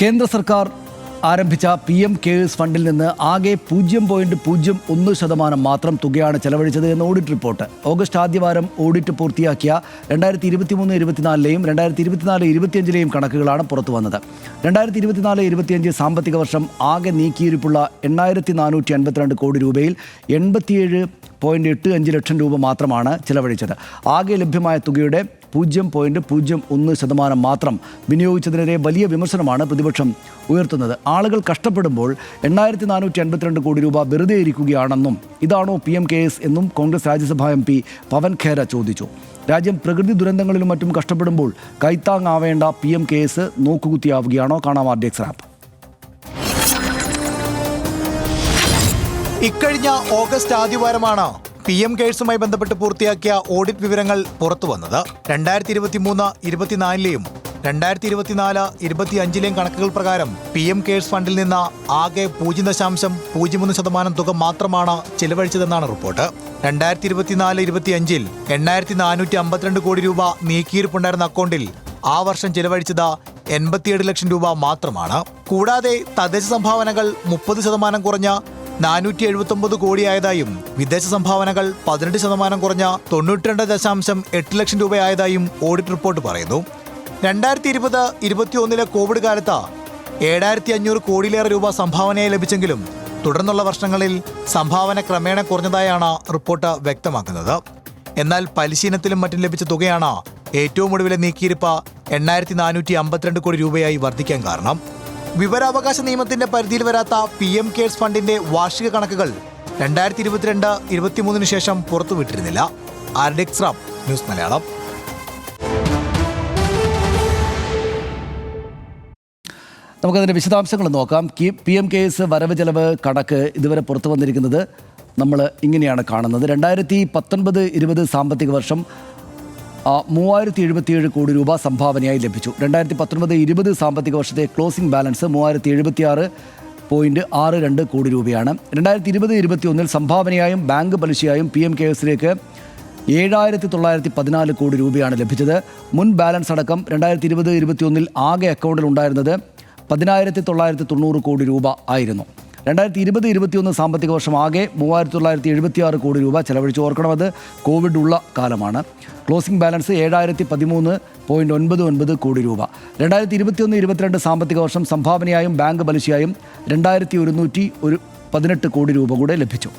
കേന്ദ്ര സർക്കാർ ആരംഭിച്ച PM കെയേഴ്സ് ഫണ്ടിൽ നിന്ന് ആകെ 0.01% മാത്രം തുകയാണ് ചെലവഴിച്ചത് എന്ന് ഓഡിറ്റ് റിപ്പോർട്ട്. ഓഗസ്റ്റ് ആദ്യവാരം ഓഡിറ്റ് പൂർത്തിയാക്കിയ 2023-24ലെയും 2024-25ലെയും കണക്കുകളാണ് പുറത്തു വന്നത്. 2024-25 സാമ്പത്തിക വർഷം ആകെ നീക്കിയിരിപ്പുള്ള 8,452 കോടി രൂപയിൽ 87.85 ലക്ഷം രൂപ മാത്രമാണ് ചെലവഴിച്ചത്. ആകെ ലഭ്യമായ തുകയുടെ 0.01% മാത്രം വിനിയോഗിച്ചതിനെതിരെ വലിയ വിമർശനമാണ് പ്രതിപക്ഷം ഉയർത്തുന്നത്. ആളുകൾ കഷ്ടപ്പെടുമ്പോൾ 8,452 കോടി രൂപ വെറുതെ ഇരിക്കുകയാണെന്നും ഇതാണോ PM കെയേഴ്സ് എന്നും കോൺഗ്രസ് രാജ്യസഭാ MP പവൻ ഖേര ചോദിച്ചു. രാജ്യം പ്രകൃതി ദുരന്തങ്ങളിലും മറ്റും കഷ്ടപ്പെടുമ്പോൾ കൈത്താങ്ങാവേണ്ട PM കെയേഴ്സ് നോക്കുകുത്തിയാവുകയാണോ? കാണാം RDX റാപ്പ്. ഇക്കഴിഞ്ഞ ഓഗസ്റ്റ് ആദ്യവാരമാണ് PM കെയേഴ്സുമായി ബന്ധപ്പെട്ട് പൂർത്തിയാക്കിയ ഓഡിറ്റ് വിവരങ്ങൾ പുറത്തുവന്നത്. 2023-24ലെയും 2024-25ലെയും കണക്കുകൾ പ്രകാരം PM കെയേഴ്സ് ഫണ്ടിൽ നിന്ന് ആകെ 0.03% തുക മാത്രമാണ് ചെലവഴിച്ചതെന്നാണ് റിപ്പോർട്ട്. 2024-25ൽ 8,452 കോടി രൂപ നീക്കിയിരിപ്പുണ്ടായിരുന്ന അക്കൗണ്ടിൽ ആ വർഷം ചെലവഴിച്ചത് 87 ലക്ഷം രൂപ മാത്രമാണ്. കൂടാതെ തദ്ദേശ സംഭാവനകൾ 30% കുറഞ്ഞ 479 കോടിയായതായും വിദേശ സംഭാവനകൾ 18% കുറഞ്ഞ 92.8 ലക്ഷം രൂപയായതായും ഓഡിറ്റ് റിപ്പോർട്ട് പറയുന്നു. 2020-21 കോവിഡ് കാലത്ത് 7,500 കോടിയിലേറെ രൂപ സംഭാവനയായി ലഭിച്ചെങ്കിലും തുടർന്നുള്ള വർഷങ്ങളിൽ സംഭാവന ക്രമേണ കുറഞ്ഞതായാണ് റിപ്പോർട്ട് വ്യക്തമാക്കുന്നത്. എന്നാൽ പലിശീനത്തിലും മറ്റും ലഭിച്ച തുകയാണ് ഏറ്റവും ഒടുവിലെ നീക്കിയിരിപ്പ് 8,452 കോടി രൂപയായി വർദ്ധിക്കാൻ കാരണം. വിവരാവകാശ നിയമത്തിന്റെ പരിധിയിൽ വരാത്ത PM കെയേഴ്സ് ഫണ്ടിന്റെ വാർഷിക കണക്കുകൾ 2022-23 ശേഷം പുറത്തുവിട്ടിരുന്നില്ല. RDX wrap, news Malayalam. നമുക്കതിൻ്റെ വിശദാംശങ്ങൾ നോക്കാം. PM കെയേഴ്സ് വരവ് ചെലവ് കണക്ക് ഇതുവരെ പുറത്തു വന്നിരിക്കുന്നത് നമ്മൾ ഇങ്ങനെയാണ് കാണുന്നത്. 2019-20 സാമ്പത്തിക വർഷം 3,077 കോടി രൂപ സംഭാവനയായി ലഭിച്ചു. 2019-20 സാമ്പത്തിക വർഷത്തെ ക്ലോസിംഗ് ബാലൻസ് 3,076.62 കോടി രൂപയാണ്. 2020-21 സംഭാവനയായും ബാങ്ക് പലിശയായും PM കെയേഴ്സിലേക്ക് 7,914 കോടി രൂപയാണ് ലഭിച്ചത്. മുൻ ബാലൻസ് അടക്കം 2020-21 ആകെ അക്കൗണ്ടിൽ ഉണ്ടായിരുന്നത് 10,990 കോടി രൂപ ആയിരുന്നു. 2020-21 സാമ്പത്തിക വർഷം ആകെ 3,976 കോടി രൂപ ചെലവഴിച്ചു. ഓർക്കണം, അത് കോവിഡ് ഉള്ള കാലമാണ്. ക്ലോസിംഗ് ബാലൻസ് 7,013.99 കോടി രൂപ. 2021-22 സാമ്പത്തിക വർഷം സംഭാവനയായും ബാങ്ക് പലിശയായും 2,118 കോടി രൂപ കൂടെ ലഭിച്ചു.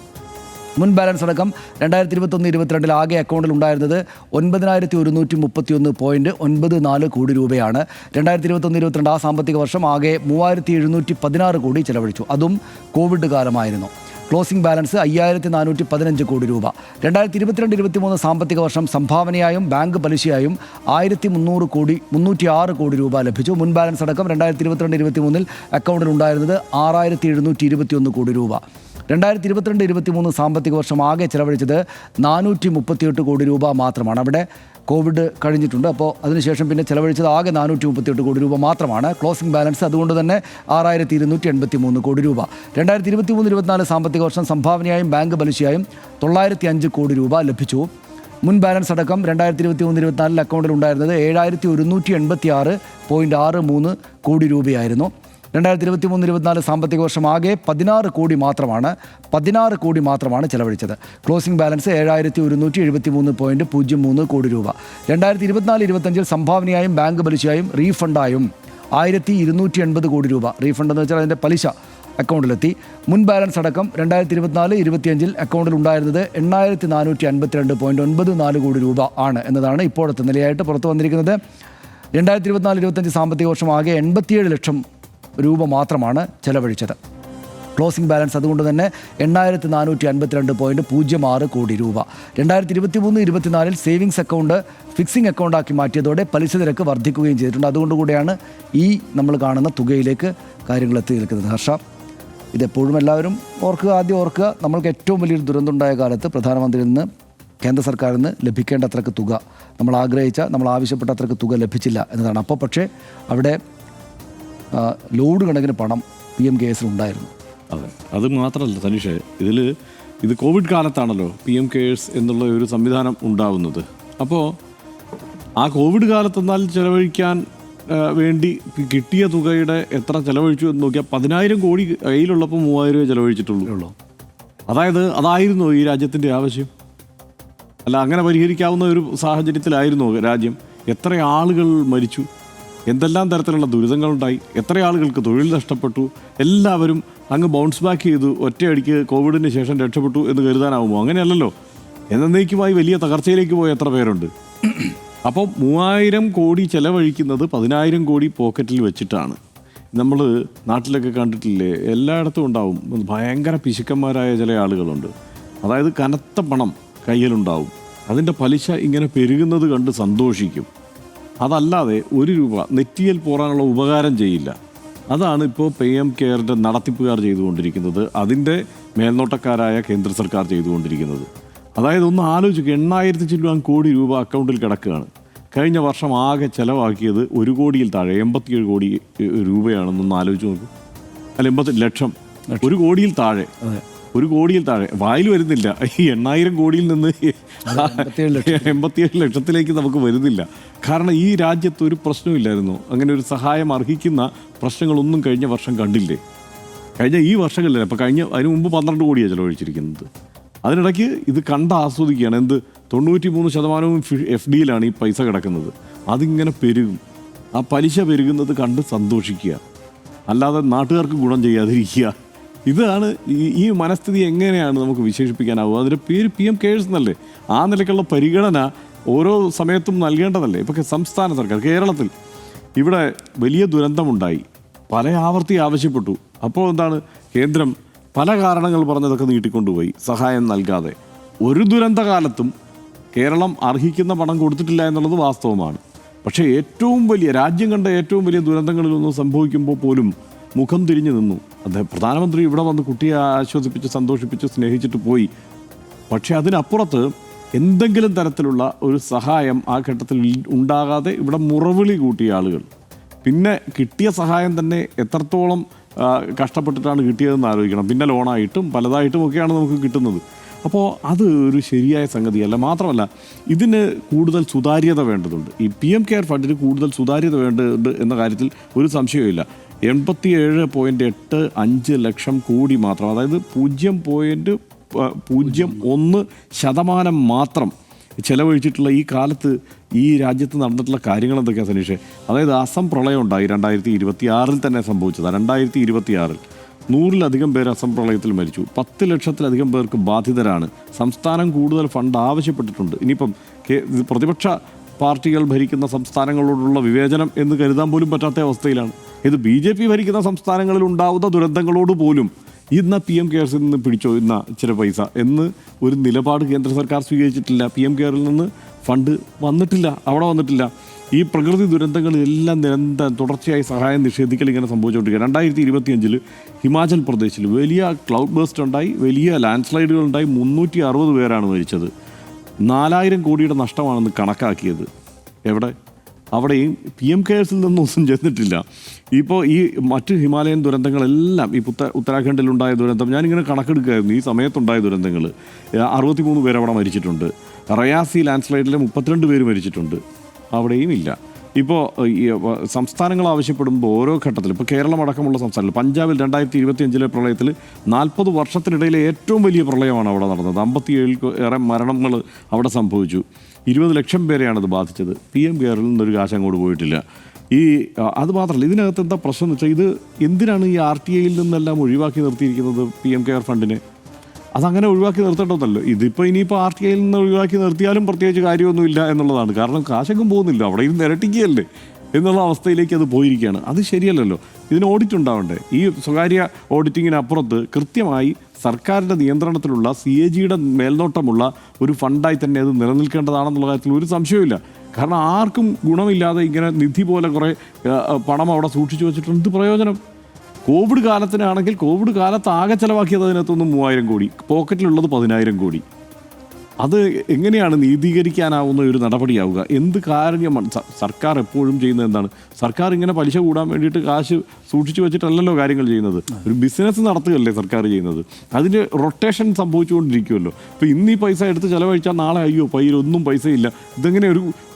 മുൻ ബാലൻസ് അടക്കം 2021-22 ആകെ അക്കൗണ്ടിൽ ഉണ്ടായിരുന്നത് 9,131.94 കോടി രൂപയാണ്. 2021-22 ആ സാമ്പത്തിക വർഷം ആകെ 3,716 കോടി ചെലവഴിച്ചു. അതും കോവിഡ് കാലമായിരുന്നു. ക്ലോസിംഗ് ബാലൻസ് 5,415 കോടി രൂപ. 2022-23 സാമ്പത്തിക വർഷം സംഭാവനയായും ബാങ്ക് പലിശയായും 1,306 കോടി രൂപ ലഭിച്ചു. മുൻ ബാലൻസ് അടക്കം 2022-23 അക്കൗണ്ടിൽ ഉണ്ടായിരുന്നത് 6,721 കോടി രൂപ. 2022-23 സാമ്പത്തിക വർഷം ആകെ ചെലവഴിച്ചത് 438 കോടി രൂപ മാത്രമാണ്. അവിടെ കോവിഡ് കഴിഞ്ഞിട്ടുണ്ട്. അപ്പോൾ അതിനുശേഷം പിന്നെ ചെലവഴിച്ചത് ആകെ 438 കോടി രൂപ മാത്രമാണ്. ക്ലോസിംഗ് ബാലൻസ് അതുകൊണ്ട് തന്നെ 6,283 കോടി രൂപ. 2023-24 സാമ്പത്തിക വർഷം സംഭാവനയായും ബാങ്ക് പലിശയായും 905 കോടി രൂപ ലഭിച്ചു. മുൻ ബാലൻസ് അടക്കം 2023-24 അക്കൗണ്ടിൽ ഉണ്ടായിരുന്നത് 7,186.63 കോടി രൂപയായിരുന്നു. 2023-24 സാമ്പത്തിക വർഷം ആകെ 16 കോടി മാത്രമാണ് ചെലവഴിച്ചത്. ക്ലോസിംഗ് ബാലൻസ് 7,173.03 കോടി രൂപ. 2024-25 സംഭാവനയായും ബാങ്ക് പലിശയായും റീഫണ്ടായും 1,280 കോടി രൂപ. റീഫണ്ട് എന്ന് വെച്ചാൽ അതിൻ്റെ പലിശ അക്കൗണ്ടിലെത്തി. മുൻ ബാലൻസ് അടക്കം 2024-25 അക്കൗണ്ടിൽ ഉണ്ടായിരുന്നത് 8,452.94 കോടി രൂപ ആണ് എന്നതാണ് ഇപ്പോഴത്തെ നിലയായിട്ട് പുറത്തു വന്നിരിക്കുന്നത്. 2024-25 സാമ്പത്തിക വർഷം ആകെ 87 ലക്ഷം രൂപ മാത്രമാണ് ചെലവഴിച്ചത്. ക്ലോസിംഗ് ബാലൻസ് അതുകൊണ്ട് തന്നെ 8,452.06 കോടി രൂപ. 2023-24 സേവിങ്സ് അക്കൗണ്ട് ഫിക്സിംഗ് അക്കൗണ്ടാക്കി മാറ്റിയതോടെ പലിശ നിരക്ക് വർദ്ധിക്കുകയും ചെയ്തിട്ടുണ്ട്. അതുകൊണ്ടുകൂടിയാണ് ഈ നമ്മൾ കാണുന്ന തുകയിലേക്ക് കാര്യങ്ങൾ എത്തി നിൽക്കുന്നത്. ഹർഷ, ഇതെപ്പോഴും എല്ലാവരും ആദ്യം ഓർക്കുക, നമ്മൾക്ക് ഏറ്റവും വലിയൊരു ദുരന്തമുണ്ടായ കാലത്ത് പ്രധാനമന്ത്രിയിൽ നിന്ന് കേന്ദ്ര സർക്കാരിൽ നിന്ന് ലഭിക്കേണ്ട അത്രക്ക് തുക നമ്മൾ ആവശ്യപ്പെട്ട അത്രക്ക് തുക ലഭിച്ചില്ല എന്നതാണ്. അപ്പോൾ പക്ഷേ അവിടെ ലോഡ് കണക്കിന് പണം PM കെയേഴ്സിൽ ഉണ്ടായിരുന്നു. അതെ, അത് മാത്രമല്ല തനിഷേ, ഇത് കോവിഡ് കാലത്താണല്ലോ PM കെയേഴ്സ് എന്നുള്ള ഒരു സംവിധാനം ഉണ്ടാവുന്നത്. അപ്പോൾ ആ കോവിഡ് കാലത്തെന്നാൽ ചെലവഴിക്കാൻ വേണ്ടി കിട്ടിയ തുകയുടെ എത്ര ചെലവഴിച്ചു എന്ന് നോക്കിയാൽ 10,000 കോടി കയ്യിലുള്ളപ്പോൾ 3,000 ചെലവഴിച്ചിട്ടുള്ളൂ. അതായത് അതായിരുന്നു ഈ രാജ്യത്തിൻ്റെ ആവശ്യം? അല്ല, അങ്ങനെ പരിഹരിക്കാവുന്ന ഒരു സാഹചര്യത്തിലായിരുന്നു രാജ്യം? എത്ര ആളുകൾ മരിച്ചു, എന്തെല്ലാം തരത്തിലുള്ള ദുരിതങ്ങളുണ്ടായി, എത്ര ആളുകൾക്ക് തൊഴിൽ നഷ്ടപ്പെട്ടു, എല്ലാവരും അങ്ങ് ബൗൺസ് ബാക്ക് ചെയ്തു, ഒറ്റയടിക്ക് കോവിഡിന് ശേഷം രക്ഷപ്പെട്ടു എന്ന് കരുതാനാവുമോ? അങ്ങനെയല്ലല്ലോ. എന്നേക്കുമായി വലിയ തകർച്ചയിലേക്ക് പോയ എത്ര പേരുണ്ട്? അപ്പോൾ 3,000 കോടി ചെലവഴിക്കുന്നത് 10,000 കോടി പോക്കറ്റിൽ വെച്ചിട്ടാണ്. നമ്മൾ നാട്ടിലൊക്കെ കണ്ടിട്ടില്ലേ, എല്ലായിടത്തും ഉണ്ടാവും ഭയങ്കര പിശുക്കന്മാരായ ചില ആളുകളുണ്ട്. അതായത് കനത്ത പണം കയ്യിലുണ്ടാവും, അതിൻ്റെ പലിശ ഇങ്ങനെ പെരുകുന്നത് കണ്ട് സന്തോഷിക്കും. അതല്ലാതെ 1 രൂപ നെറ്റിയിൽ പോറാനുള്ള ഉപകാരം ചെയ്യില്ല. അതാണ് ഇപ്പോൾ PM കെയറിൻ്റെ നടത്തിപ്പുകാർ ചെയ്തുകൊണ്ടിരിക്കുന്നത്, അതിൻ്റെ മേൽനോട്ടക്കാരായ കേന്ദ്ര സർക്കാർ ചെയ്തുകൊണ്ടിരിക്കുന്നത്. അതായത് ഒന്ന് ആലോചിക്കുക, 8,000 ചില്ലുവാൻ കോടി രൂപ അക്കൗണ്ടിൽ കിടക്കുകയാണ്. കഴിഞ്ഞ വർഷം ആകെ ചിലവാക്കിയത് 1 കോടിയിൽ താഴെ 87 കോടി രൂപയാണെന്നൊന്ന് ആലോചിച്ച് നോക്കും. അല്ല, 80 ലക്ഷം. 1 കോടിയിൽ താഴെ, 1 കോടിയിൽ താഴെ. വായിൽ വരുന്നില്ല. ഈ 8,000 കോടിയിൽ നിന്ന് 87 ലക്ഷത്തിലേക്ക് നമുക്ക് വരുന്നില്ല. കാരണം ഈ രാജ്യത്ത് ഒരു പ്രശ്നമില്ലായിരുന്നു. അങ്ങനെ ഒരു സഹായം അർഹിക്കുന്ന പ്രശ്നങ്ങളൊന്നും കഴിഞ്ഞ വർഷം കണ്ടില്ലേ? കഴിഞ്ഞ ഈ വർഷങ്ങളില്ല. അപ്പോൾ അതിന് മുമ്പ് 12 കോടിയാണ് ചിലവഴിച്ചിരിക്കുന്നത്. അതിനിടയ്ക്ക് ഇത് കണ്ട് ആസ്വദിക്കുകയാണ്. എന്ത് 93% FDയിലാണ് ഈ പൈസ കിടക്കുന്നത്. അതിങ്ങനെ പെരുകും. ആ പലിശ പെരുകുന്നത് കണ്ട് സന്തോഷിക്കുക, അല്ലാതെ നാട്ടുകാർക്ക് ഗുണം ചെയ്യാതിരിക്കുക. ഇതാണ് ഈ മനസ്ഥിതി. എങ്ങനെയാണ് നമുക്ക് വിശേഷിപ്പിക്കാനാവുക? അതിൻ്റെ പേര് PM കെയേഴ്സ് എന്നല്ലേ. ആ നിലയ്ക്കുള്ള പരിഗണന ഓരോ സമയത്തും നൽകേണ്ടതല്ലേ. ഇപ്പോൾ സംസ്ഥാന സർക്കാർ കേരളത്തിൽ ഇവിടെ വലിയ ദുരന്തമുണ്ടായി, പല ആവർത്തി ആവശ്യപ്പെട്ടു. അപ്പോൾ എന്താണ്, കേന്ദ്രം പല കാരണങ്ങൾ പറഞ്ഞതൊക്കെ നീട്ടിക്കൊണ്ടുപോയി, സഹായം നൽകാതെ. ഒരു ദുരന്തകാലത്തും കേരളം അർഹിക്കുന്ന പണം കൊടുത്തിട്ടില്ല എന്നുള്ളത് വാസ്തവമാണ്. പക്ഷേ ഏറ്റവും വലിയ രാജ്യം കണ്ട ഏറ്റവും വലിയ ദുരന്തങ്ങളിലൊന്നും സംഭവിക്കുമ്പോൾ പോലും മുഖം തിരിഞ്ഞു നിന്നു. അദ്ദേഹം പ്രധാനമന്ത്രി ഇവിടെ വന്ന് കുട്ടിയെ ആശ്വസിപ്പിച്ച് സന്തോഷിപ്പിച്ച് സ്നേഹിച്ചിട്ട് പോയി. പക്ഷേ അതിനപ്പുറത്ത് എന്തെങ്കിലും തരത്തിലുള്ള ഒരു സഹായം ആ ഘട്ടത്തിൽ ഉണ്ടാകാതെ ഇവിടെ മുറവിളി കൂട്ടിയ ആളുകൾ. പിന്നെ കിട്ടിയ സഹായം തന്നെ എത്രത്തോളം കഷ്ടപ്പെട്ടിട്ടാണ് കിട്ടിയതെന്ന് ആലോചിക്കണം. പിന്നെ ലോണായിട്ടും പലതായിട്ടും ഒക്കെയാണ് നമുക്ക് കിട്ടുന്നത്. അപ്പോൾ അത് ഒരു ശരിയായ സംഗതിയല്ല. മാത്രമല്ല, ഇതിന് കൂടുതൽ സുതാര്യത വേണ്ടതുണ്ട്. ഈ PM കെയർ ഫണ്ടിന് കൂടുതൽ സുതാര്യത വേണ്ടതുണ്ട് എന്ന കാര്യത്തിൽ ഒരു സംശയവുമില്ല. 87.85 ലക്ഷം കോടി മാത്രം, അതായത് 0.01% മാത്രം ചെലവഴിച്ചിട്ടുള്ള ഈ കാലത്ത് ഈ രാജ്യത്ത് നടന്നിട്ടുള്ള കാര്യങ്ങൾ എന്തൊക്കെയാണ് സനീഷേ? അതായത് അസം പ്രളയം ഉണ്ടായി 2026 തന്നെ സംഭവിച്ചതാണ്. 2026 100-ലധികം പേർ അസം പ്രളയത്തിൽ മരിച്ചു. 10 ലക്ഷത്തിലധികം പേർക്ക് ബാധിതരാണ്. സംസ്ഥാനം കൂടുതൽ ഫണ്ട് ആവശ്യപ്പെട്ടിട്ടുണ്ട്. ഇനിയിപ്പം പ്രതിപക്ഷ പാർട്ടികൾ ഭരിക്കുന്ന സംസ്ഥാനങ്ങളോടുള്ള വിവേചനം എന്ന് കരുതാൻ പോലും പറ്റാത്ത അവസ്ഥയിലാണ്. ഇത് BJP ഭരിക്കുന്ന സംസ്ഥാനങ്ങളിൽ ഉണ്ടാവുന്ന ദുരന്തങ്ങളോട് പോലും ഇന്ന് PM കെയർസിൽ നിന്ന് പിടിച്ചോ ഇന്ന ചില പൈസ എന്ന് ഒരു നിലപാട് കേന്ദ്ര സർക്കാർ സ്വീകരിച്ചിട്ടില്ല. PM കെയറിൽ നിന്ന് ഫണ്ട് വന്നിട്ടില്ല, അവിടെ വന്നിട്ടില്ല. ഈ പ്രകൃതി ദുരന്തങ്ങളെല്ലാം നിരന്തരം തുടർച്ചയായി സഹായം നിഷേധിക്കൽ ഇങ്ങനെ സംഭവിച്ചുകൊണ്ടിരിക്കുക. 2025 ഹിമാചൽ പ്രദേശിൽ വലിയ ക്ലൗഡ് ബേസ്റ്റ് ഉണ്ടായി, വലിയ ലാൻഡ് സ്ലൈഡുകൾ ഉണ്ടായി. 360 പേരാണ് മരിച്ചത്. 4,000 കോടിയുടെ നഷ്ടമാണെന്ന് കണക്കാക്കിയത്. എവിടെ? അവിടെയും PM കെയർസിൽ നിന്നൊന്നും ചെന്നിട്ടില്ല. ഇപ്പോൾ ഈ മറ്റ് ഹിമാലയൻ ദുരന്തങ്ങളെല്ലാം, ഈ ഉത്തരാഖണ്ഡിലുണ്ടായ ദുരന്തം ഞാനിങ്ങനെ കണക്കെടുക്കുകയായിരുന്നു. ഈ സമയത്തുണ്ടായ ദുരന്തങ്ങൾ 63 പേര് അവിടെ മരിച്ചിട്ടുണ്ട്. റയാസി ലാൻഡ് സ്ലൈഡിൽ 32 പേര് മരിച്ചിട്ടുണ്ട്. അവിടെയും ഇല്ല. ഇപ്പോൾ ഈ സംസ്ഥാനങ്ങൾ ആവശ്യപ്പെടുമ്പോൾ ഓരോ ഘട്ടത്തിലും, ഇപ്പോൾ കേരളം അടക്കമുള്ള സംസ്ഥാനങ്ങൾ, പഞ്ചാബിൽ 2025 പ്രളയത്തിൽ 40 വർഷത്തിനിടയിലെ ഏറ്റവും വലിയ പ്രളയമാണ് അവിടെ നടന്നത്. 57 ഏറെ മരണങ്ങൾ അവിടെ സംഭവിച്ചു. 20 ലക്ഷം പേരെയാണത് ബാധിച്ചത്. PM കെയറിൽ നിന്നൊരു കാശ് അങ്ങോട്ട് പോയിട്ടില്ല. അത് മാത്രമല്ല, ഇതിനകത്ത് എന്താ പ്രശ്നം എന്ന് വെച്ചാൽ, ഇത് എന്തിനാണ് ഈ RTIയിൽ നിന്നെല്ലാം ഒഴിവാക്കി നിർത്തിയിരിക്കുന്നത് PM കെയർ ഫണ്ടിനെ? അതങ്ങനെ ഒഴിവാക്കി നിർത്തേണ്ടതല്ലോ. ഇതിപ്പോൾ ഇനിയിപ്പോൾ RTIയിൽ നിന്ന് ഒഴിവാക്കി നിർത്തിയാലും പ്രത്യേകിച്ച് കാര്യമൊന്നുമില്ല എന്നുള്ളതാണ്. കാരണം കാശെങ്കും പോകുന്നില്ല, അവിടെ ഇരുന്ന് ഇരട്ടിക്കുകയല്ലേ എന്നുള്ള അവസ്ഥയിലേക്ക് അത് പോയിരിക്കുകയാണ്. അത് ശരിയല്ലല്ലോ. ഇതിന് ഓഡിറ്റ് ഉണ്ടാവണ്ടേ? ഈ സ്വകാര്യ ഓഡിറ്റിങ്ങിനപ്പുറത്ത് കൃത്യമായി സർക്കാരിൻ്റെ നിയന്ത്രണത്തിലുള്ള CAGയുടെ മേൽനോട്ടമുള്ള ഒരു ഫണ്ടായി തന്നെ അത് നിലനിൽക്കേണ്ടതാണെന്നുള്ള കാര്യത്തിൽ ഒരു സംശയവുമില്ല. കാരണം ആർക്കും ഗുണമില്ലാതെ ഇങ്ങനെ നിധി പോലെ കുറേ പണം അവിടെ സൂക്ഷിച്ചു വെച്ചിട്ട് എന്ത് പ്രയോജനം? കോവിഡ് കാലത്തിനാണെങ്കിൽ കോവിഡ് കാലത്ത് ആകെ ചിലവാക്കിയത് അതിനകത്തൊന്നും 3,000 കോടി, പോക്കറ്റിലുള്ളത് 10,000 കോടി. അത് എങ്ങനെയാണ് നീതീകരിക്കാനാവുന്ന ഒരു നടപടിയാവുക? എന്ത് കാര്യമാണ് സർക്കാർ എപ്പോഴും ചെയ്യുന്നത്? എന്താണ് സർക്കാർ ഇങ്ങനെ പലിശ കൂടാൻ വേണ്ടിയിട്ട് കാശ് സൂക്ഷിച്ചു വെച്ചിട്ടല്ലല്ലോ കാര്യങ്ങൾ ചെയ്യുന്നത്. ഒരു ബിസിനസ് നടത്തുകയല്ലേ സർക്കാർ ചെയ്യുന്നത്. അതിന് റൊട്ടേഷൻ സംഭവിച്ചുകൊണ്ടിരിക്കുമല്ലോ. ഇപ്പോൾ ഇന്ന് ഈ പൈസ എടുത്ത് ചിലവഴിച്ചാൽ നാളെ അയ്യോ ഒന്നും പൈസയില്ല. ഇതെങ്ങനെ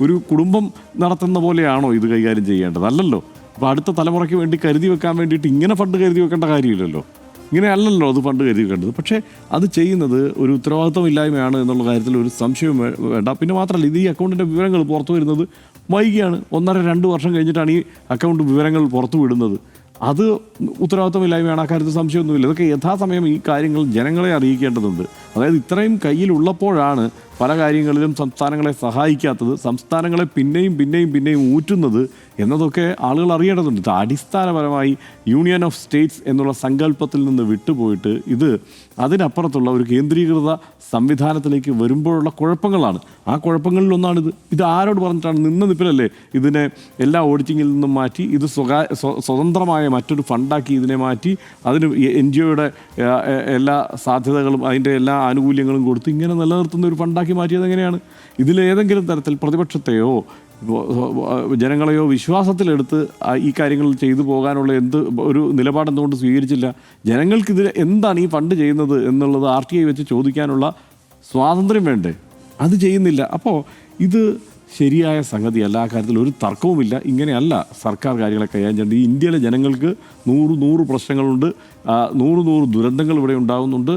ഒരു കുടുംബം നടത്തുന്ന പോലെയാണോ ഇത് കൈകാര്യം ചെയ്യേണ്ടത്? അല്ലല്ലോ. അപ്പോൾ അടുത്ത തലമുറയ്ക്ക് വേണ്ടി കരുതി വെക്കാൻ വേണ്ടിയിട്ട് ഇങ്ങനെ ഫണ്ട് കരുതി വെക്കേണ്ട കാര്യമില്ലല്ലോ. ഇങ്ങനെ അല്ലല്ലോ അത് ഫണ്ട് കരുതി വെക്കേണ്ടത്. പക്ഷേ അത് ചെയ്യുന്നത് ഒരു ഉത്തരവാദിത്വമില്ലായ്മയാണ് എന്നുള്ള കാര്യത്തിൽ ഒരു സംശയവും വേണ്ട. പിന്നെ മാത്രമല്ല, ഇത് ഈ അക്കൗണ്ടിൻ്റെ വിവരങ്ങൾ പുറത്തു വരുന്നത് വൈകിയാണ്. 1.5-2 വർഷം കഴിഞ്ഞിട്ടാണ് ഈ അക്കൗണ്ട് വിവരങ്ങൾ പുറത്തു വിടുന്നത്. അത് ഉത്തരവാദിത്വമില്ലായ്മയാണ്, ആ കാര്യത്തിൽ സംശയമൊന്നുമില്ല. ഇതൊക്കെ യഥാസമയം ഈ കാര്യങ്ങൾ ജനങ്ങളെ അറിയിക്കേണ്ടതുണ്ട്. അതായത് ഇത്രയും കയ്യിലുള്ളപ്പോഴാണ് പല കാര്യങ്ങളിലും സംസ്ഥാനങ്ങളെ സഹായിക്കാത്തത്, സംസ്ഥാനങ്ങളെ പിന്നെയും ഊറ്റുന്നത് എന്നതൊക്കെ ആളുകൾ അറിയേണ്ടതുണ്ട്. ഇത് അടിസ്ഥാനപരമായി യൂണിയൻ ഓഫ് സ്റ്റേറ്റ്സ് എന്നുള്ള സങ്കല്പത്തിൽ നിന്ന് വിട്ടുപോയിട്ട് ഇത് അതിനപ്പുറത്തുള്ള ഒരു കേന്ദ്രീകൃത സംവിധാനത്തിലേക്ക് വരുമ്പോഴുള്ള കുഴപ്പങ്ങളാണ്. ആ കുഴപ്പങ്ങളിലൊന്നാണിത്. ഇത് ആരോട് പറഞ്ഞിട്ടാണ്? നിപ്പിലല്ലേ ഇതിനെ എല്ലാ ഓഡിറ്റിങ്ങിൽ നിന്നും മാറ്റി ഇത് സ്വതന്ത്രമായ മറ്റൊരു ഫണ്ടാക്കി ഇതിനെ മാറ്റി അതിന് NGOയുടെ എല്ലാ സാധ്യതകളും അതിൻ്റെ എല്ലാ ആനുകൂല്യങ്ങളും കൊടുത്ത് ഇങ്ങനെ നിലനിർത്തുന്ന ഒരു ഫണ്ടാക്കി മാറ്റിയത് എങ്ങനെയാണ്? ഇതിലേതെങ്കിലും തരത്തിൽ പ്രതിപക്ഷത്തെയോ ജനങ്ങളെയോ വിശ്വാസത്തിലെടുത്ത് ഈ കാര്യങ്ങൾ ചെയ്തു പോകാനുള്ള ഒരു നിലപാടെന്തുകൊണ്ട് സ്വീകരിച്ചില്ല? ജനങ്ങൾക്കിതിൽ എന്താണ് ഈ ഫണ്ട് ചെയ്യുന്നത് എന്നുള്ളത് RTI വെച്ച് ചോദിക്കാനുള്ള സ്വാതന്ത്ര്യം വേണ്ടേ? അത് ചെയ്യുന്നില്ല. അപ്പോൾ ഇത് ശരിയായ സംഗതിയല്ല. ആ കാര്യത്തിൽ ഒരു തർക്കവുമില്ല. ഇങ്ങനെയല്ല സർക്കാർ കാര്യങ്ങളെ കൈകാര്യം ചെയ്യേണ്ടത്. ഈ ഇന്ത്യയിലെ ജനങ്ങൾക്ക് 100 പ്രശ്നങ്ങളുണ്ട്, 100 ദുരന്തങ്ങൾ ഇവിടെ ഉണ്ടാകുന്നുണ്ട്.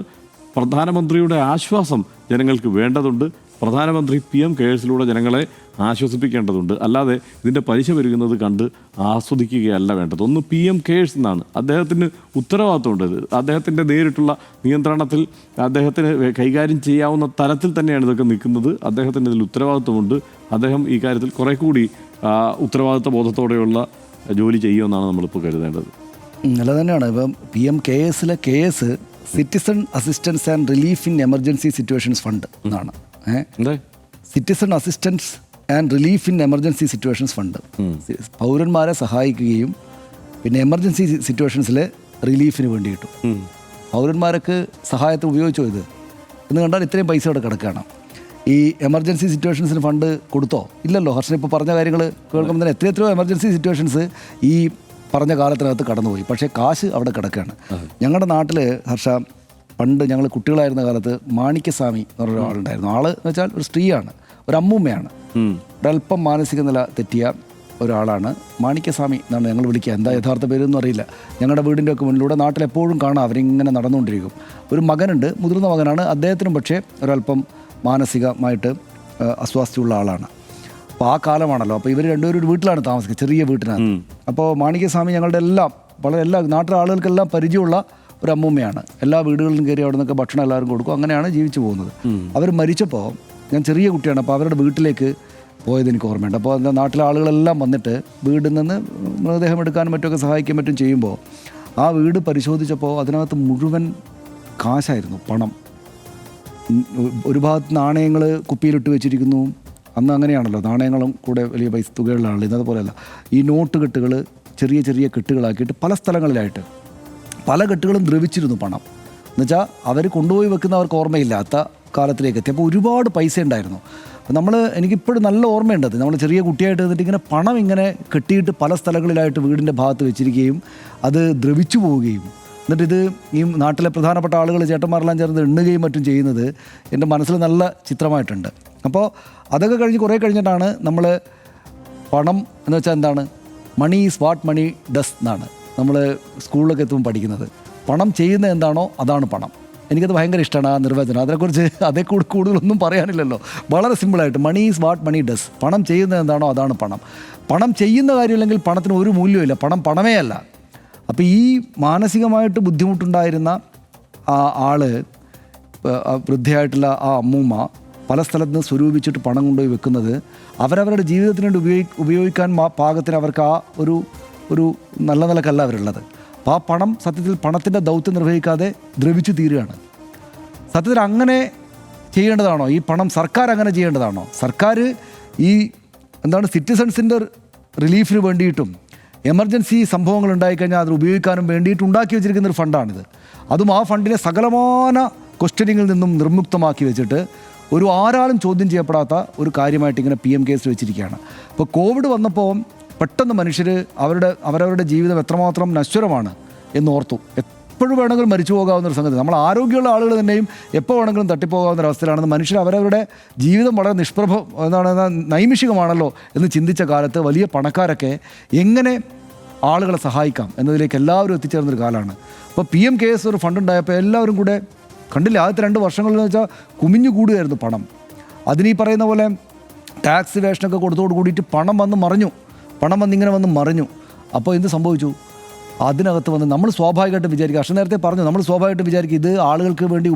പ്രധാനമന്ത്രിയുടെ ആശ്വാസം ജനങ്ങൾക്ക് വേണ്ടതുണ്ട്. പ്രധാനമന്ത്രി PM കെയേഴ്സിലൂടെ ജനങ്ങളെ ആശ്വസിപ്പിക്കേണ്ടതുണ്ട്. അല്ലാതെ ഇതിൻ്റെ പലിശ പെരുകുന്നത് കണ്ട് ആസ്വദിക്കുകയല്ല വേണ്ടത്. ഒന്ന് PM കെയേഴ്സ് എന്നാണ്, അദ്ദേഹത്തിന് ഉത്തരവാദിത്വമുണ്ട്. അദ്ദേഹത്തിൻ്റെ നേരിട്ടുള്ള നിയന്ത്രണത്തിൽ അദ്ദേഹത്തിന് കൈകാര്യം ചെയ്യാവുന്ന തലത്തിൽ തന്നെയാണ് ഇതൊക്കെ നിൽക്കുന്നത്. അദ്ദേഹത്തിന് ഇതിൽ ഉത്തരവാദിത്വമുണ്ട്. അദ്ദേഹം ഈ കാര്യത്തിൽ കുറെ കൂടി ഉത്തരവാദിത്വ ബോധത്തോടെയുള്ള ജോലി ചെയ്യുമെന്നാണ് നമ്മളിപ്പോൾ കരുതേണ്ടത്. നല്ല തന്നെയാണ്. ഇപ്പം PM കെയേഴ്സിലെ case citizen assistance and relief in emergency situations fund എന്നാണ്. Citizen assistance and relief in emergency situations fund പൗരന്മാരെ സഹായിക്കുകയും പിന്നെ എമർജൻസി സിറ്റുവേഷൻസിലെ റിലീഫിന് വേണ്ടി കിട്ടും. പൗരന്മാർക്ക് സഹായത്തിന് ഉപയോഗിച്ചോ ഇത് എന്ന് കണ്ടാൽ ഇത്രയും പൈസ ഇവിടെ കിടക്കുകയാണ്. ഈ എമർജൻസി സിറ്റുവേഷൻസിന് ഫണ്ട് കൊടുത്തോ? ഇല്ലല്ലോ. ഹർഷൻ ഇപ്പോൾ പറഞ്ഞ കാര്യങ്ങൾ കേൾക്കുമ്പോൾ തന്നെ എത്രയോ എമർജൻസി സിറ്റുവേഷൻസ് ഈ പറഞ്ഞ കാലത്തിനകത്ത് കടന്നുപോയി. പക്ഷേ കാശ് അവിടെ കിടക്കുകയാണ്. ഞങ്ങളുടെ നാട്ടിൽ ഹർഷ പണ്ട് ഞങ്ങൾ കുട്ടികളായിരുന്ന കാലത്ത് മാണിക്യസ്വാമി എന്ന് പറഞ്ഞ ഒരാളുണ്ടായിരുന്നു. ആള് എന്ന് വെച്ചാൽ ഒരു സ്ത്രീയാണ്, ഒരു അമ്മൂമ്മയാണ്, ഒരല്പം മാനസിക നില തെറ്റിയ ഒരാളാണ്. മാണിക്യസ്വാമി എന്നാണ് ഞങ്ങൾ വിളിക്കുക. എന്താ യഥാർത്ഥ പേരൊന്നും അറിയില്ല. ഞങ്ങളുടെ വീടിൻ്റെ ഒക്കെ മുന്നിലൂടെ നാട്ടിലെപ്പോഴും കാണാം അവരിങ്ങനെ നടന്നുകൊണ്ടിരിക്കും. ഒരു മകനുണ്ട്, മുതിർന്ന മകനാണ്. അദ്ദേഹത്തിനും പക്ഷേ ഒരല്പം മാനസികമായിട്ട് അസ്വാസ്ഥ്യമുള്ള ആളാണ്. അപ്പോൾ ആ കാലമാണല്ലോ. അപ്പോൾ ഇവർ രണ്ടുപേരും ഒരു വീട്ടിലാണ് താമസിക്കുക, ചെറിയ വീട്ടിനകത്ത്. അപ്പോൾ മാണിക്യസ്വാമി ഞങ്ങളുടെ എല്ലാ നാട്ടിലെ ആളുകൾക്കെല്ലാം പരിചയമുള്ള ഒരു അമ്മൂമ്മയാണ്. എല്ലാ വീടുകളിലും കയറി അവിടെ നിന്നൊക്കെ ഭക്ഷണം എല്ലാവരും കൊടുക്കും. അങ്ങനെയാണ് ജീവിച്ചു പോകുന്നത്. അവർ മരിച്ചപ്പോൾ ഞാൻ ചെറിയ കുട്ടിയാണ്. അപ്പോൾ അവരുടെ വീട്ടിലേക്ക് പോയത് എനിക്ക് ഓർമ്മയുണ്ട്. അപ്പോൾ എന്താ നാട്ടിലെ ആളുകളെല്ലാം വന്നിട്ട് വീട്ടിൽ നിന്ന് മൃതദേഹം എടുക്കാനും മറ്റുമൊക്കെ സഹായിക്കാൻ പറ്റും ചെയ്യുമ്പോൾ ആ വീട് പരിശോധിച്ചപ്പോൾ അതിനകത്ത് മുഴുവൻ കാശായിരുന്നു, പണം. ഒരു ഭാഗത്ത് നാണയങ്ങൾ കുപ്പിയിലിട്ട് വെച്ചിരിക്കുന്നു. അന്ന് അങ്ങനെയാണല്ലോ, നാണയങ്ങളും കൂടെ വലിയ പൈസ തുകകളിലാണല്ലോ. ഇന്നതുപോലെയല്ല. ഈ നോട്ട് കെട്ടുകൾ ചെറിയ ചെറിയ കെട്ടുകളാക്കിയിട്ട് പല സ്ഥലങ്ങളിലായിട്ട് പല കെട്ടുകളും ദ്രവിച്ചിരുന്നു പണം. എന്നുവെച്ചാൽ അവർ കൊണ്ടുപോയി വെക്കുന്നവർക്ക് ഓർമ്മയില്ലാത്ത കാലത്തിലേക്ക് എത്തി. അപ്പോൾ ഒരുപാട് പൈസ ഉണ്ടായിരുന്നു. അപ്പോൾ എനിക്കിപ്പോഴും നല്ല ഓർമ്മയുണ്ടത്. നമ്മൾ ചെറിയ കുട്ടിയായിട്ട് നിന്നിട്ട് ഇങ്ങനെ പണം ഇങ്ങനെ കെട്ടിയിട്ട് പല സ്ഥലങ്ങളിലായിട്ട് വീടിൻ്റെ ഭാഗത്ത് വെച്ചിരിക്കുകയും അത് ദ്രവിച്ചു പോവുകയും എന്നിട്ടിത് ഈ നാട്ടിലെ പ്രധാനപ്പെട്ട ആളുകൾ ചേട്ടന്മാരെല്ലാം ചേർന്ന് എണ്ണുകയും മറ്റും ചെയ്യുന്നത് എൻ്റെ മനസ്സിൽ നല്ല ചിത്രമായിട്ടുണ്ട്. അപ്പോൾ അതൊക്കെ കഴിഞ്ഞ് കുറേ കഴിഞ്ഞിട്ടാണ് നമ്മൾ പണം എന്ന് വെച്ചാൽ എന്താണ്, money is what money does എന്നാണ് നമ്മൾ സ്കൂളിലൊക്കെ എത്തുമ്പോൾ പഠിക്കുന്നത്. പണം ചെയ്യുന്നത് എന്താണോ അതാണ് പണം. എനിക്കത് ഭയങ്കര ഇഷ്ടമാണ് ആ നിർവചനം. അതിനെക്കുറിച്ച് കൂടുതലൊന്നും പറയാനില്ലല്ലോ. വളരെ സിമ്പിളായിട്ട് money is what money does. പണം ചെയ്യുന്നത് എന്താണോ അതാണ് പണം. പണം ചെയ്യുന്ന കാര്യമില്ലെങ്കിൽ പണത്തിന് ഒരു മൂല്യമില്ല. പണം പണമേ അല്ല. അപ്പോൾ ഈ മാനസികമായിട്ട് ബുദ്ധിമുട്ടുണ്ടായിരുന്ന ആ ആള്, വൃദ്ധയായിട്ടുള്ള ആ അമ്മൂമ്മ പല സ്ഥലത്ത് നിന്ന് സ്വരൂപിച്ചിട്ട് പണം കൊണ്ടുപോയി വെക്കുന്നത് അവരവരുടെ ജീവിതത്തിന് വേണ്ടി ഉപയോഗിക്കാൻ പാകത്തിന് അവർക്ക് ആ ഒരു നല്ല നിലക്കല്ല അവരുള്ളത്. അപ്പോൾ ആ പണം സത്യത്തിൽ പണത്തിൻ്റെ ദൗത്യം നിർവഹിക്കാതെ ദ്രവിച്ചു തീരുകയാണ്. സത്യത്തിൽ അങ്ങനെ ചെയ്യേണ്ടതാണോ ഈ പണം? സർക്കാർ അങ്ങനെ ചെയ്യേണ്ടതാണോ? സർക്കാർ ഈ സിറ്റിസൺസിൻ്റെ റിലീഫിന് വേണ്ടിയിട്ടും എമർജൻസി സംഭവങ്ങൾ ഉണ്ടായിക്കഴിഞ്ഞാൽ അത് ഉപയോഗിക്കാനും വേണ്ടിയിട്ട് ഉണ്ടാക്കി വെച്ചിരിക്കുന്നൊരു ഫണ്ടാണിത്. അതും ആ ഫണ്ടിനെ സകലമാന ക്വസ്റ്റ്യനിങ്ങിൽ നിന്നും നിർമുക്തമാക്കി വെച്ചിട്ട് ഒരു ആരാലും ചോദ്യം ചെയ്യപ്പെടാത്ത ഒരു കാര്യമായിട്ട് ഇങ്ങനെ PMKS വെച്ചിരിക്കുകയാണ്. ഇപ്പോൾ കോവിഡ് വന്നപ്പോൾ പെട്ടെന്ന് മനുഷ്യർ അവരവരുടെ ജീവിതം എത്രമാത്രം നശ്വരമാണ് എന്നോർത്തു. എപ്പോഴും വേണമെങ്കിലും മരിച്ചു പോകാവുന്ന ഒരു സംഗതി, നമ്മൾ ആരോഗ്യമുള്ള ആളുകൾ തന്നെയും എപ്പോൾ വേണമെങ്കിലും തട്ടിപ്പോകാവുന്ന ഒരവസ്ഥയിലാണെന്ന് മനുഷ്യർ അവരവരുടെ ജീവിതം വളരെ നൈമിഷികമാണല്ലോ എന്ന് ചിന്തിച്ച കാലത്ത് വലിയ പണക്കാരൊക്കെ എങ്ങനെ ആളുകളെ സഹായിക്കാം എന്നതിലേക്ക് എല്ലാവരും എത്തിച്ചേർന്നൊരു കാലമാണ്. അപ്പോൾ PMKS ഒരു ഫണ്ട് ഉണ്ടായപ്പോൾ എല്ലാവരും കൂടെ കണ്ടില്ല, ആദ്യത്തെ 2 വർഷങ്ങളിൽ വെച്ചാൽ കുമിഞ്ഞു കൂടുകയായിരുന്നു പണം. അതിനീ പറയുന്ന പോലെ ടാക്സ് വേഷനൊക്കെ കൊടുത്തോട് കൂടിയിട്ട് പണം വന്നിങ്ങനെ വന്ന് മറിഞ്ഞു. അപ്പോൾ എന്ത് സംഭവിച്ചു? അതിനകത്ത് വന്ന് നമ്മൾ സ്വാഭാവികമായിട്ട് വിചാരിക്കുക, അർഷ നേരത്തെ പറഞ്ഞു, നമ്മൾ സ്വാഭാവികമായിട്ട് വിചാരിക്കും ഇത് ആളുകൾക്ക് വേണ്ടി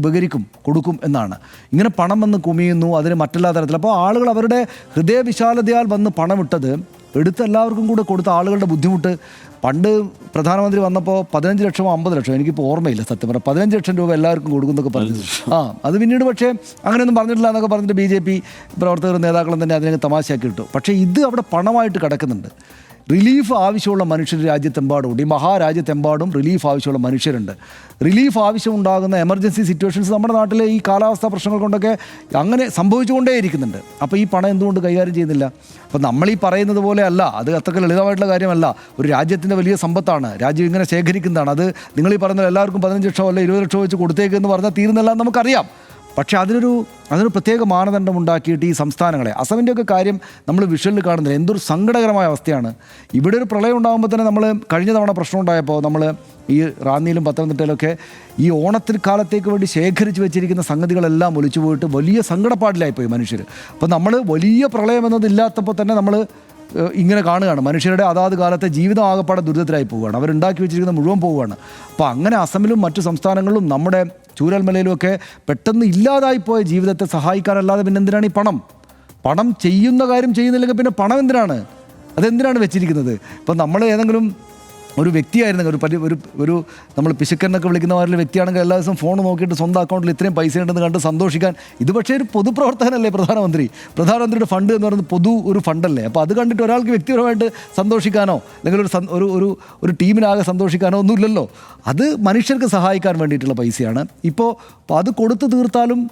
കൊടുക്കും എന്നാണ്. ഇങ്ങനെ പണം വന്ന് കുമിയുന്നു, അതിന് മറ്റെല്ലാ തരത്തിൽ. അപ്പോൾ ആളുകൾ അവരുടെ ഹൃദയവിശാലതയാൽ വന്ന് പണമിട്ടത് എടുത്ത് എല്ലാവർക്കും കൂടെ കൊടുത്ത ആളുകളുടെ ബുദ്ധിമുട്ട്. പണ്ട് പ്രധാനമന്ത്രി വന്നപ്പോൾ 15 ലക്ഷമോ 50 ലക്ഷമോ എനിക്കിപ്പോൾ ഓർമ്മയില്ല സത്യം പറഞ്ഞാൽ, 15 ലക്ഷം രൂപ എല്ലാവർക്കും കൊടുക്കുന്നൊക്കെ പറഞ്ഞു. അത് പിന്നീട് പക്ഷേ അങ്ങനെയൊന്നും പറഞ്ഞിട്ടില്ല എന്നൊക്കെ പറഞ്ഞിട്ട് BJP പ്രവർത്തകരും നേതാക്കളും തന്നെ അതിനെ തമാശയാക്കി ഇട്ടു. പക്ഷേ ഇത് അവിടെ പണമായിട്ട് കിടക്കുന്നുണ്ട്. റിലീഫ് ആവശ്യമുള്ള മനുഷ്യർ രാജ്യത്തെമ്പാടും, ഈ മഹാരാജ്യത്തെമ്പാടും റിലീഫ് ആവശ്യമുള്ള മനുഷ്യരുണ്ട്. റിലീഫ് ആവശ്യമുണ്ടാകുന്ന എമർജൻസി സിറ്റുവേഷൻസ് നമ്മുടെ നാട്ടിലെ ഈ കാലാവസ്ഥാ പ്രശ്നങ്ങൾ കൊണ്ടൊക്കെ അങ്ങനെ സംഭവിച്ചുകൊണ്ടേയിരിക്കുന്നുണ്ട്. അപ്പോൾ ഈ പണം എന്തുകൊണ്ട് കൈകാര്യം ചെയ്യുന്നില്ല? അപ്പോൾ നമ്മളീ പറയുന്നത് പോലെ അല്ല, അത് അത്രയ്ക്ക് ലളിതമായിട്ടുള്ള കാര്യമല്ല. ഒരു രാജ്യത്തിൻ്റെ വലിയ സമ്പത്താണ്, രാജ്യം ഇങ്ങനെ ശേഖരിക്കുന്നതാണ്. അത് നിങ്ങളീ പറയുന്നത് എല്ലാവർക്കും 15 ലക്ഷമോ അല്ല 20 ലക്ഷമോ വെച്ച് കൊടുത്തേക്കെന്ന് പറഞ്ഞാൽ തീരുന്നില്ല എന്ന് നമുക്കറിയാം. പക്ഷേ അതിനൊരു പ്രത്യേക മാനദണ്ഡം ഉണ്ടാക്കിയിട്ട് ഈ സംസ്ഥാനങ്ങളെ, അസമിൻ്റെയൊക്കെ കാര്യം നമ്മൾ വിഷ്വലിൽ കാണുന്നില്ല. എന്തൊരു സങ്കടകരമായ അവസ്ഥയാണ്. ഇവിടെ ഒരു പ്രളയം ഉണ്ടാകുമ്പോൾ തന്നെ നമ്മൾ കഴിഞ്ഞ തവണ പ്രശ്നം ഉണ്ടായപ്പോൾ നമ്മൾ ഈ റാന്നിയിലും പത്തനംതിട്ടയിലൊക്കെ ഈ ഓണത്തിന് കാലത്തേക്ക് വേണ്ടി ശേഖരിച്ച് വെച്ചിരിക്കുന്ന സംഗതികളെല്ലാം ഒലിച്ചു പോയിട്ട് വലിയ സങ്കടപ്പാടിലായിപ്പോയി മനുഷ്യർ. അപ്പോൾ നമ്മൾ വലിയ പ്രളയം എന്നതില്ലാത്തപ്പോൾ തന്നെ നമ്മൾ ഇങ്ങനെ കാണുകയാണ് മനുഷ്യരുടെ അതാത് കാലത്തെ ജീവിതം ആകപ്പാടെ ദുരിതത്തിലായി പോവുകയാണ്, അവരുണ്ടാക്കി വെച്ചിരിക്കുന്ന മുഴുവൻ പോവുകയാണ്. അപ്പോൾ അങ്ങനെ അസമിലും മറ്റു സംസ്ഥാനങ്ങളിലും നമ്മുടെ ചൂരൽമലയിലുമൊക്കെ പെട്ടെന്ന് ഇല്ലാതായിപ്പോയ ജീവിതത്തെ സഹായിക്കാനല്ലാതെ പിന്നെ എന്തിനാണ് ഈ പണം ചെയ്യുന്ന കാര്യം ചെയ്യുന്നില്ലെങ്കിൽ പിന്നെ പണം അതെന്തിനാണ് വെച്ചിരിക്കുന്നത്? ഇപ്പം നമ്മൾ ഏതെങ്കിലും ഒരു വ്യക്തിയായിരുന്നെങ്കിൽ ഒരു നമ്മൾ പിശുക്കനൊക്കെ വിളിക്കുന്നവരിൽ വ്യക്തിയാണെങ്കിൽ എല്ലാ ദിവസവും ഫോൺ നോക്കിയിട്ട് സ്വന്തം അക്കൗണ്ടിൽ ഇത്രയും പൈസ ഉണ്ടെന്ന് കണ്ട് സന്തോഷിക്കാൻ, ഇത് പക്ഷേ ഒരു പൊതുപ്രവർത്തകനല്ലേ പ്രധാനമന്ത്രിയുടെ ഫണ്ട് എന്ന് പറയുന്നത് ഒരു ഫണ്ടല്ലേ. അപ്പോൾ അത് കണ്ടിട്ട് ഒരാൾക്ക് വ്യക്തിപരമായിട്ട് സന്തോഷിക്കാനോ അല്ലെങ്കിൽ ഒരു ടീമിനാകെ സന്തോഷിക്കാനോ ഒന്നുമില്ലല്ലോ. അത് മനുഷ്യർക്ക് സഹായിക്കാൻ വേണ്ടിയിട്ടുള്ള പൈസയാണ്. ഇപ്പോൾ അത് കൊടുത്തു തീർത്താലും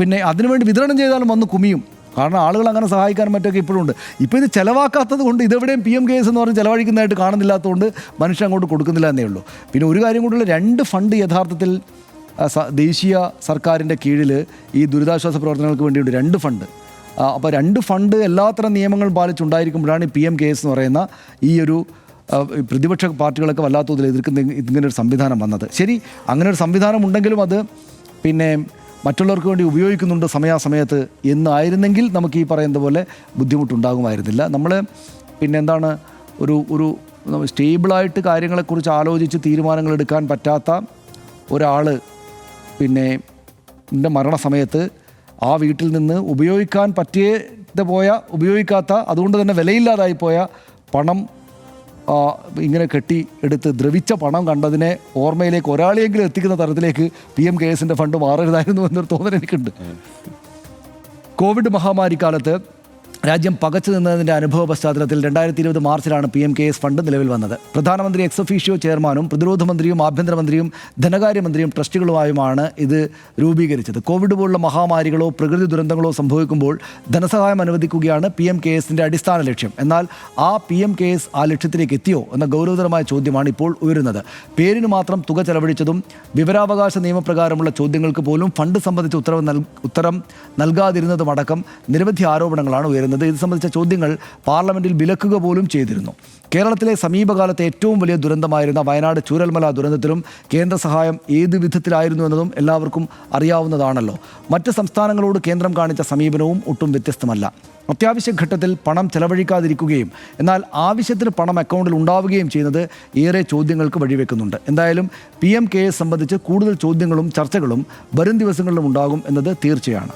പിന്നെ അതിനുവേണ്ടി വിതരണം ചെയ്താലും വന്ന് കുമിയും. കാരണം ആളുകൾ അങ്ങനെ സഹായിക്കാൻ മറ്റൊക്കെ ഇപ്പോഴും ഉണ്ട്. ഇപ്പോൾ ഇത് ചിലവാക്കാത്തത് കൊണ്ട് ഇതെവിടെയും PMKS എന്ന് പറഞ്ഞ് ചിലവഴിക്കുന്നതായിട്ട് കാണുന്നില്ലാത്തതുകൊണ്ട് മനുഷ്യൻ അങ്ങോട്ട് കൊടുക്കുന്നില്ല എന്നേ ഉള്ളൂ. പിന്നെ ഒരു കാര്യം കൂടിയുള്ള 2 ഫണ്ട് യഥാർത്ഥത്തിൽ ദേശീയ സർക്കാരിൻ്റെ കീഴിൽ ഈ ദുരിതാശ്വാസ പ്രവർത്തനങ്ങൾക്ക് വേണ്ടിയുണ്ട് 2 ഫണ്ട്. അപ്പോൾ 2 ഫണ്ട് എല്ലാത്തരം നിയമങ്ങളും പാലിച്ചുണ്ടായിരിക്കുമ്പോഴാണ് ഈ PMKS എന്ന് പറയുന്ന ഈ ഒരു പ്രതിപക്ഷ പാർട്ടികളൊക്കെ വല്ലാത്ത തോതിൽ എതിർക്കുന്ന ഇങ്ങനൊരു സംവിധാനം വന്നത്. ശരി, അങ്ങനെ ഒരു സംവിധാനം ഉണ്ടെങ്കിലും അത് പിന്നെ മറ്റുള്ളവർക്ക് വേണ്ടി ഉപയോഗിക്കുന്നുണ്ട് സമയാസമയത്ത് എന്നായിരുന്നെങ്കിൽ നമുക്ക് ഈ പറയുന്ന പോലെ ബുദ്ധിമുട്ടുണ്ടാകുമായിരുന്നില്ല. നമ്മൾ പിന്നെ എന്താണ് ഒരു സ്റ്റേബിളായിട്ട് കാര്യങ്ങളെക്കുറിച്ച് ആലോചിച്ച് തീരുമാനങ്ങൾ എടുക്കാൻ പറ്റാത്ത ഒരാൾ പിന്നെ എൻ്റെ മരണസമയത്ത് ആ വീട്ടിൽ നിന്ന് ഉപയോഗിക്കാത്ത അതുകൊണ്ട് തന്നെ വിലയില്ലാതായി പോയ പണം ഇങ്ങനെ എടുത്ത് ദ്രവിച്ച പണം കണ്ടതിനെ ഓർമ്മയിലേക്ക് ഒരാളെയെങ്കിലും എത്തിക്കുന്ന തരത്തിലേക്ക് PMKSൻ്റെ ഫണ്ട് മാറരുതായിരുന്നു എന്നൊരു തോന്നൽ എനിക്കുണ്ട്. കോവിഡ് മഹാമാരി കാലത്ത് രാജ്യം പകച്ചു നിന്നതിൻ്റെ അനുഭവ പശ്ചാത്തലത്തിൽ 2020 മാർച്ചിലാണ് PMKS ഫണ്ട് നിലവിൽ വന്നത്. പ്രധാനമന്ത്രി എക്സ് ഒഫീഷ്യോ ചെയർമാനും പ്രതിരോധ മന്ത്രിയും ആഭ്യന്തരമന്ത്രിയും ധനകാര്യമന്ത്രിയും ട്രസ്റ്റുകളുമായുമാണ് ഇത് രൂപീകരിച്ചത്. കോവിഡ് പോലുള്ള മഹാമാരികളോ പ്രകൃതി ദുരന്തങ്ങളോ സംഭവിക്കുമ്പോൾ ധനസഹായം അനുവദിക്കുകയാണ് PMKSൻ്റെ അടിസ്ഥാന ലക്ഷ്യം. എന്നാൽ ആ PMKS ആ ലക്ഷ്യത്തിലേക്ക് എത്തിയോ എന്ന ഗൗരവതരമായ ചോദ്യമാണ് ഇപ്പോൾ ഉയരുന്നത്. പേരിന് മാത്രം തുക ചെലവഴിച്ചതും വിവരാവകാശ നിയമപ്രകാരമുള്ള ചോദ്യങ്ങൾക്ക് പോലും ഫണ്ട് സംബന്ധിച്ച ഉത്തരം നൽകാതിരുന്നതുമടക്കം നിരവധി ആരോപണങ്ങളാണ് ഉയരുന്നത്. ഇത് സംബന്ധിച്ച ചോദ്യങ്ങൾ പാർലമെന്റിൽ വിലക്കുക പോലും ചെയ്തിരുന്നു. കേരളത്തിലെ സമീപകാലത്തെ ഏറ്റവും വലിയ ദുരന്തമായിരുന്ന വയനാട് ചൂരൽമല ദുരന്തത്തിലും കേന്ദ്ര സഹായം ഏത് വിധത്തിലായിരുന്നു എന്നതും എല്ലാവർക്കും അറിയാവുന്നതാണല്ലോ. മറ്റ് സംസ്ഥാനങ്ങളോട് കേന്ദ്രം കാണിച്ച സമീപനവും ഒട്ടും വ്യത്യസ്തമല്ല. അത്യാവശ്യ ഘട്ടത്തിൽ പണം ചെലവഴിക്കാതിരിക്കുകയും എന്നാൽ ആവശ്യത്തിന് പണം അക്കൗണ്ടിൽ ഉണ്ടാവുകയും ചെയ്യുന്നത് ഏറെ ചോദ്യങ്ങൾക്ക് വഴിവെക്കുന്നുണ്ട്. എന്തായാലും PMKS സംബന്ധിച്ച് കൂടുതൽ ചോദ്യങ്ങളും ചർച്ചകളും വരും ദിവസങ്ങളിലും ഉണ്ടാകും എന്നത് തീർച്ചയാണ്.